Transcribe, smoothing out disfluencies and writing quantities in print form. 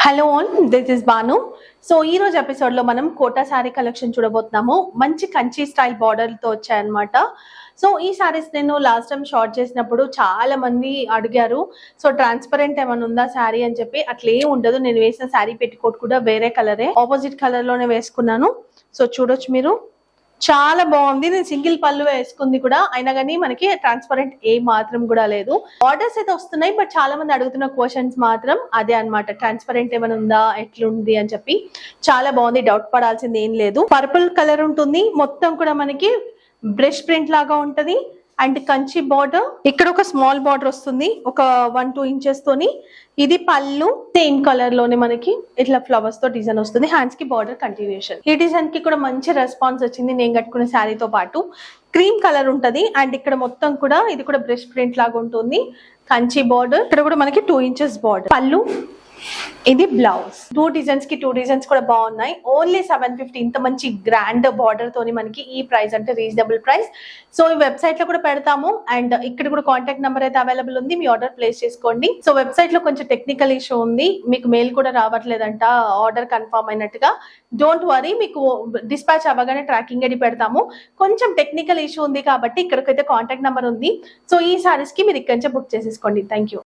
Hello all, this is Banu. So ఈ రోజు episode లో మనం కోటా శారీ కలెక్షన్ చూడబోతున్నాము. మంచి కంచి స్టైల్ బార్డర్ తో వచ్చాయన్నమాట. సో ఈ శారీస్ నేను లాస్ట్ టైం షార్ట్ చేసినప్పుడు చాలా మంది అడిగారు, సో ట్రాన్స్పరెంట్ ఏమైనా ఉందా శారీ అని చెప్పి. అట్లే ఉండదు. నేను వేసిన శారీ పెట్టికోట్ కూడా వేరే కలరే, ఆపోజిట్ కలర్ లోనే వేసుకున్నాను. సో చూడొచ్చు మీరు, చాలా బాగుంది. నేను సింగిల్ పళ్ళు వేసుకుంది కూడా, అయినా కానీ మనకి ట్రాన్స్పరెంట్ ఏ మాత్రం కూడా లేదు. ఆర్డర్స్ అయితే వస్తున్నాయి, బట్ చాలా మంది అడుగుతున్న క్వశ్చన్స్ మాత్రం అదే అన్నమాట, ట్రాన్స్పరెంట్ ఏమైనా ఉందా, ఎట్లుంది అని చెప్పి. చాలా బాగుంది, డౌట్ పడాల్సింది ఏం లేదు. పర్పుల్ కలర్ ఉంటుంది, మొత్తం కూడా మనకి బ్రష్ ప్రింట్ లాగా ఉంటది. అండ్ కంచి బార్డర్, ఇక్కడ ఒక స్మాల్ బార్డర్ వస్తుంది, ఒక 1-2 ఇంచెస్ తోని. ఇది పళ్ళు, సేమ్ కలర్ లోనే మనకి ఇట్లా ఫ్లవర్స్ తో డిజైన్ వస్తుంది. హ్యాండ్స్ కి బార్డర్ కంటిన్యూషన్. ఈ డిజైన్ కి కూడా మంచి రెస్పాన్స్ వచ్చింది. నేను కట్టుకున్న శారీతో పాటు క్రీమ్ కలర్ ఉంటది. అండ్ ఇక్కడ మొత్తం కూడా ఇది కూడా బ్రష్ ప్రింట్ లాగా ఉంటుంది. కంచి బార్డర్, ఇక్కడ కూడా మనకి 2 ఇంచెస్ బార్డర్. పళ్ళు, ఇది బ్లౌజ్. 2 డిజైన్స్ కూడా బాగున్నాయి. ఓన్లీ 750. ఇంత మంచి గ్రాండ్ బార్డర్ తోని మనకి ఈ ప్రైస్ అంటే రీజనబుల్ ప్రైస్. సో ఈ వెబ్సైట్ లో కూడా పెడతాము, అండ్ ఇక్కడ కూడా కాంటాక్ట్ నెంబర్ అయితే అవైలబుల్ ఉంది. మీ ఆర్డర్ ప్లేస్ చేసుకోండి. సో వెబ్సైట్ లో కొంచెం టెక్నికల్ ఇష్యూ ఉంది, మీకు మెయిల్ కూడా రావట్లేదంట ఆర్డర్ కన్ఫర్మ్ అయినట్టుగా. డోంట్ వరీ, మీకు డిస్పాచ్ అవ్వగానే ట్రాకింగ్ ఐడి పెడతాము. కొంచెం టెక్నికల్ ఇష్యూ ఉంది కాబట్టి ఇక్కడికైతే కాంటాక్ట్ నెంబర్ ఉంది. సో ఈ సారీస్ కి మీరు ఇక్కడి నుంచి బుక్ చేసేసుకోండి. Thank you.